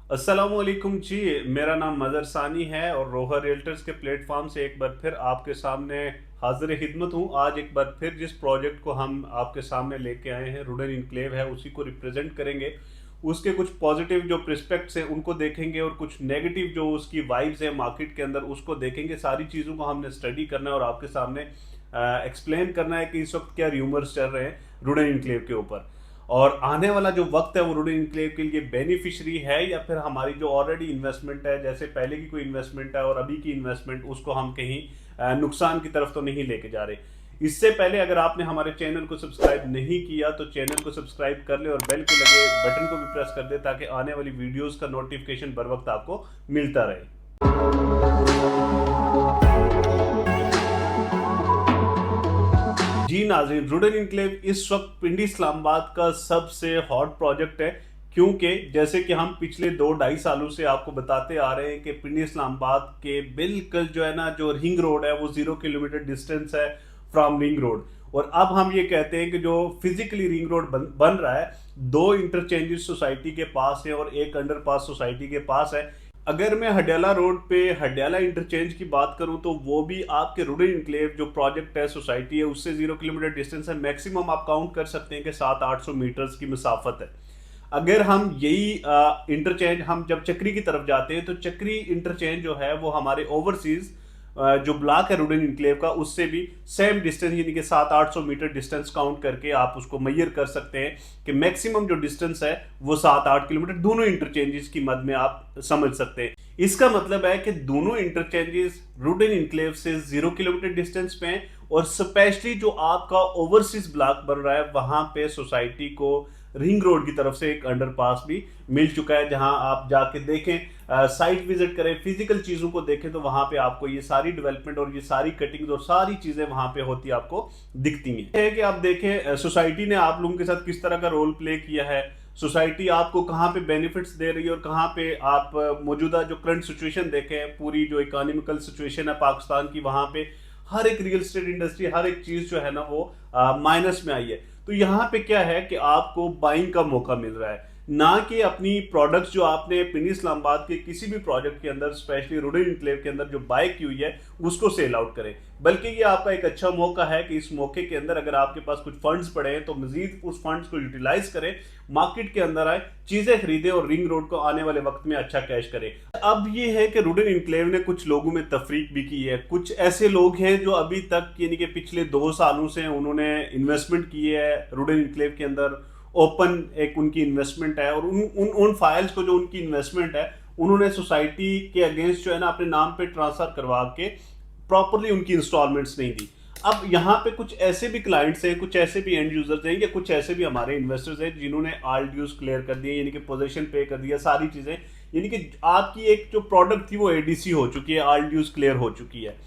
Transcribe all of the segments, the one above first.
अस्सलामुअलैकुम जी। मेरा नाम मदर सानी है और रोहा रियल्टर्स के प्लेटफॉर्म से एक बार फिर आपके सामने हाजिर खिदमत हूँ। आज एक बार फिर जिस प्रोजेक्ट को हम आपके सामने लेके आए हैं, रुडन इनक्लेव है, उसी को रिप्रेजेंट करेंगे। उसके कुछ पॉजिटिव जो प्रिस्पेक्ट्स हैं उनको देखेंगे और कुछ नेगेटिव जो उसकी वाइब्स है मार्केट के अंदर उसको देखेंगे। सारी चीज़ों को हमने स्टडी करना है और आपके सामने एक्सप्लेन करना है कि इस वक्त क्या र्यूमर्स चल रहे हैं रुडन इनक्लेव के ऊपर, और आने वाला जो वक्त है वो रुडन इनक्लेव के लिए बेनिफिशियरी है या फिर हमारी जो ऑलरेडी इन्वेस्टमेंट है, जैसे पहले की कोई इन्वेस्टमेंट है और अभी की इन्वेस्टमेंट, उसको हम कहीं नुकसान की तरफ तो नहीं लेके जा रहे। इससे पहले अगर आपने हमारे चैनल को सब्सक्राइब नहीं किया तो चैनल को सब्सक्राइब कर ले और बेल के लगे बटन को भी प्रेस कर दे ताकि आने वाली वीडियोस का नोटिफिकेशन बर वक्त आपको मिलता रहे। जी नाज़रीन, रुडन इनक्लेव इस वक्त पिंडी इस्लामाबाद का सबसे हॉट प्रोजेक्ट है, क्योंकि जैसे कि हम पिछले 2-2.5 सालों से आपको बताते आ रहे हैं कि पिंडी इस्लामाबाद के बिल्कुल जो है ना, जो रिंग रोड है वो 0 किलोमीटर डिस्टेंस है फ्रॉम रिंग रोड। और अब हम ये कहते हैं कि जो फिजिकली रिंग रोड बन रहा है, 2 इंटरचेंजेस सोसाइटी के पास है और एक अंडरपास सोसाइटी के पास है। अगर मैं हडियाला रोड पे हडियाला इंटरचेंज की बात करूं तो वो भी आपके रुडन इनक्लेव जो प्रोजेक्ट है, सोसाइटी है, उससे 0 किलोमीटर डिस्टेंस है। मैक्सिमम आप काउंट कर सकते हैं कि 700-800 मीटर्स की मसाफत है। अगर हम यही इंटरचेंज हम जब चक्री की तरफ जाते हैं तो चक्री इंटरचेंज जो है वो हमारे ओवरसीज जो ब्लॉक है रुडन इनक्लेव का, उससे भी सेम डिस्टेंस यानी कि 700-800 मीटर डिस्टेंस काउंट करके आप उसको मैयर कर सकते हैं कि मैक्सिमम जो डिस्टेंस है वो 7-8 किलोमीटर दोनों इंटरचेंजेस की मद में आप समझ सकते हैं। इसका मतलब है कि दोनों इंटरचेंजेस रुडन इनक्लेव से 0 किलोमीटर डिस्टेंस पे हैं और स्पेशली जो आपका ओवरसीज ब्लॉक बन रहा है वहां पे सोसाइटी को रिंग रोड की तरफ से एक अंडरपास भी मिल चुका है। जहां आप जाके देखें, साइट विजिट करें, फिजिकल चीजों को देखें तो वहां पे आपको ये सारी डेवलपमेंट और ये सारी कटिंग्स और सारी चीजें वहां पे होती आपको दिखती हैं। है कि आप देखें सोसाइटी ने आप लोगों के साथ किस तरह का रोल प्ले किया है, सोसाइटी आपको कहाँ पे बेनिफिट्स दे रही है और कहाँ पे आप मौजूदा जो करंट सिचुएशन देखें, पूरी जो इकोनॉमिकल सिचुएशन है पाकिस्तान की, वहां पे हर एक रियल एस्टेट इंडस्ट्री, हर एक चीज जो है ना वो माइनस में आई है। तो यहाँ पे क्या है कि आपको बाइंग का मौका मिल रहा है, ना कि अपनी प्रोडक्ट्स जो आपने पिंडी इस्लामाबाद के किसी भी प्रोजेक्ट के अंदर, स्पेशली रुडन इनक्लेव के अंदर जो बाय की हुई है उसको सेल आउट करें, बल्कि ये आपका एक अच्छा मौका है कि इस मौके के अंदर अगर आपके पास कुछ फंड्स पड़े हैं तो मजीद उस फंड्स को यूटिलाइज करें, मार्केट के अंदर आए, चीजें खरीदें और रिंग रोड को आने वाले वक्त में अच्छा कैश करें। अब ये है कि रुडन इनक्लेव ने कुछ लोगों में तफरीक भी की है। कुछ ऐसे लोग हैं जो अभी तक यानी कि पिछले 2 सालों से उन्होंने इन्वेस्टमेंट की है रुडन इनक्लेव के अंदर, ओपन एक उनकी इन्वेस्टमेंट है और उन फाइल्स को जो उनकी इन्वेस्टमेंट है उन्होंने सोसाइटी के अगेंस्ट जो है ना अपने नाम पे ट्रांसफर करवा के प्रॉपरली उनकी इंस्टॉलमेंट्स नहीं दी। अब यहाँ पे कुछ ऐसे भी क्लाइंट्स हैं, कुछ ऐसे भी एंड यूजर्स हैं या कुछ ऐसे भी हमारे इन्वेस्टर्स हैं जिन्होंने ऑल ड्यूज क्लियर कर दिए, यानी कि पोजीशन पे कर दिया, सारी चीजें, यानी कि आपकी एक जो प्रोडक्ट थी वो एडीसी हो चुकी है, ऑल ड्यूज क्लियर हो चुकी है।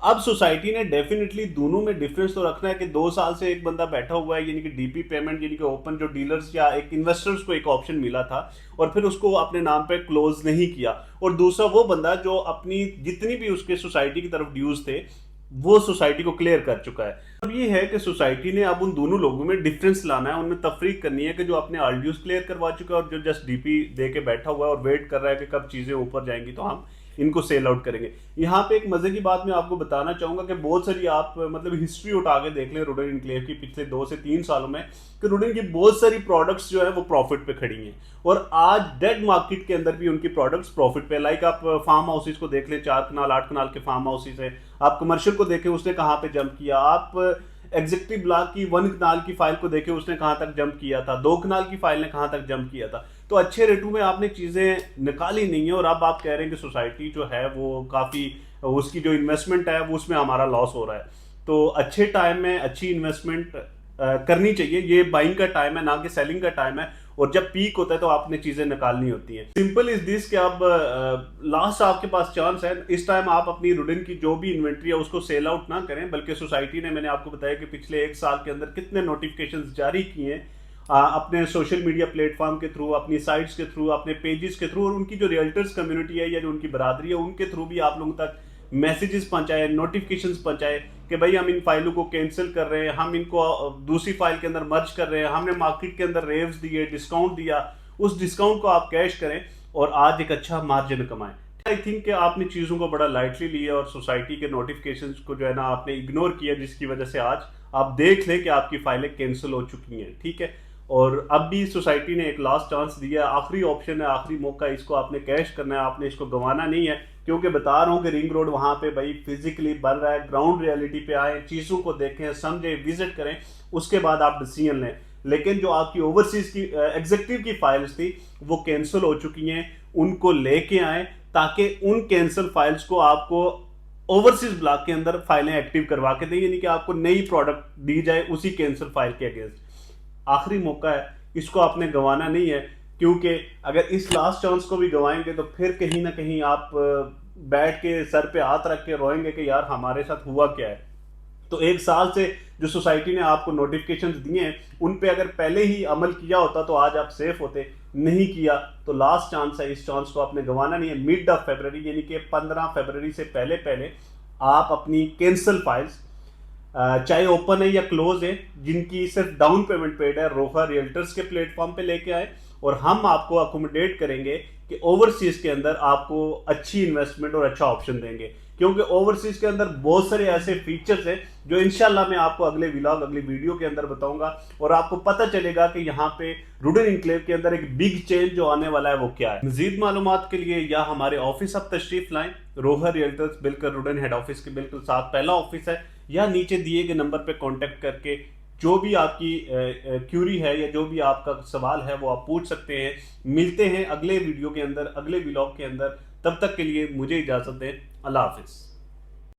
अब सोसाइटी ने डेफिनेटली दोनों में डिफरेंस तो रखना है कि 2 साल से एक बंदा बैठा हुआ है, यानी कि डीपी पेमेंट, यानी कि ओपन जो डीलर्स या एक इन्वेस्टर्स को एक ऑप्शन मिला था और फिर उसको अपने नाम पे क्लोज नहीं किया, और दूसरा वो बंदा जो अपनी जितनी भी उसके सोसाइटी की तरफ ड्यूज थे वो सोसाइटी को क्लियर कर चुका है। अब ये है कि सोसाइटी ने अब उन दोनों लोगों में डिफरेंस लाना है, उनमें तफरीक करनी है कि जो अपने ऑल ड्यूज क्लियर करवा चुका है और जो जस्ट डीपी दे के बैठा हुआ है और वेट कर रहा है कि कब चीजें ऊपर जाएंगी तो हम इनको सेल आउट करेंगे। यहाँ पे एक मजे की बात मैं आपको बताना चाहूंगा कि बहुत सारी आप मतलब हिस्ट्री उठा के देख लें रुडन इनक्लेव की पिछले 2 से 3 सालों में, कि रुडन की बहुत सारी प्रोडक्ट्स जो है वो प्रॉफिट पे खड़ी हैं और आज डेड मार्केट के अंदर भी उनकी प्रोडक्ट्स प्रॉफिट पे। लाइक आप फार्म हाउसेज को देख लें, 4 कनाल 8 कनाल के फार्म हाउसेज है, आप कमर्शियल को देखें उसने कहाँ पे जंप किया, आप एग्जीक्यूटिव ब्लॉक की 1 कनाल की फाइल को देखें उसने कहाँ तक जंप किया था, 2 कनाल की फाइल ने कहाँ तक जंप किया था। तो अच्छे रेटों में आपने चीजें निकाली नहीं है और अब आप कह रहे हैं कि सोसाइटी जो है वो काफी, उसकी जो इन्वेस्टमेंट है वो उसमें हमारा लॉस हो रहा है। तो अच्छे टाइम में अच्छी इन्वेस्टमेंट करनी चाहिए। ये बाइंग का टाइम है, ना कि सेलिंग का टाइम है, और जब पीक होता है तो आपने चीजें निकालनी होती हैं। सिंपल इज दिस कि अब लास्ट आपके पास चांस है, इस टाइम आप अपनी रुडन की जो भी इन्वेंट्री है उसको सेल आउट ना करें, बल्कि सोसाइटी ने, मैंने आपको बताया कि पिछले 1 साल के अंदर कितने नोटिफिकेशंस जारी किए हैं अपने सोशल मीडिया प्लेटफॉर्म के थ्रू, अपनी साइट्स के थ्रू, अपने पेजेस के थ्रू, और उनकी जो रियल्टर्स कम्युनिटी है या जो उनकी बरादरी है उनके थ्रू भी आप लोगों तक मैसेजेस पहुंचाए, नोटिफिकेशंस पहुंचाए कि भाई हम इन फाइलों को कैंसिल कर रहे हैं, हम इनको दूसरी फाइल के अंदर मर्ज कर रहे हैं, हमने मार्केट के अंदर रेव्स दिए, डिस्काउंट दिया, उस डिस्काउंट को आप कैश करें। और आज एक अच्छा मार्जिन कमाएं। आई थिंक कि आपने चीज़ों को बड़ा लाइटली लिया और सोसाइटी के नोटिफिकेशंस को जो है ना आपने इग्नोर किया, जिसकी वजह से आज आप देख लें कि आपकी फाइलें कैंसिल हो चुकी हैं। ठीक है, और अब भी सोसाइटी ने एक लास्ट चांस दिया, आखिरी ऑप्शन है, आखिरी मौका, इसको आपने कैश करना है, आपने इसको गंवाना नहीं है। क्योंकि बता रहा हूँ कि रिंग रोड वहाँ पे भाई फिजिकली बन रहा है, ग्राउंड रियलिटी पे आए, चीज़ों को देखें, समझें, विजिट करें, उसके बाद आप डिसीजन लें। लेकिन जो आपकी ओवरसीज की एग्जीक्यूटिव की फाइल्स थी वो कैंसिल हो चुकी हैं, उनको लेके आए ताकि उन कैंसिल फाइल्स को आपको ओवरसीज ब्लॉक के अंदर फाइलें एक्टिव करवा के दें, यानी कि आपको नई प्रोडक्ट दी जाए उसी कैंसिल फाइल के अगेंस्ट। आखिरी मौका है, इसको आपने गंवाना नहीं है, क्योंकि अगर इस लास्ट चांस को भी गंवाएंगे तो फिर कहीं ना कहीं आप बैठ के सर पे हाथ रख के रोएंगे कि यार हमारे साथ हुआ क्या है। तो एक साल से जो सोसाइटी ने आपको नोटिफिकेशंस दिए हैं उन पे अगर पहले ही अमल किया होता तो आज आप सेफ होते, नहीं किया तो लास्ट चांस है, इस चांस को आपने गंवाना नहीं है। मिड ऑफ फरवरी यानी कि 15 फरवरी से पहले पहले आप अपनी कैंसिल फाइल्स, चाहे ओपन है या क्लोज है, जिनकी सिर्फ डाउन पेमेंट पेड है, रोहा रियल्टर्स के प्लेटफॉर्म पे लेके आए और हम आपको अकोमोडेट करेंगे कि ओवरसीज के अंदर आपको अच्छी इन्वेस्टमेंट और अच्छा ऑप्शन देंगे। क्योंकि ओवरसीज के अंदर बहुत सारे ऐसे फीचर्स हैं जो इंशाल्लाह मैं आपको अगले व्लॉग, अगली वीडियो के अंदर बताऊंगा और आपको पता चलेगा कि यहाँ पे रुडन इनक्लेव के अंदर एक बिग चेंज जो आने वाला है वो क्या है। मजीद मालूमात के लिए या हमारे ऑफिस आप तशरीफ लाएं, रोहा रियल्टर्स बिल्कुल रुडन हेड ऑफिस के बिल्कुल साथ पहला ऑफिस है, या नीचे दिए गए नंबर पे कांटेक्ट करके जो भी आपकी क्यूरी है या जो भी आपका सवाल है वो आप पूछ सकते हैं। मिलते हैं अगले वीडियो के अंदर, अगले व्लॉग के अंदर। तब तक के लिए मुझे इजाजत दें। अल्लाह हाफिज।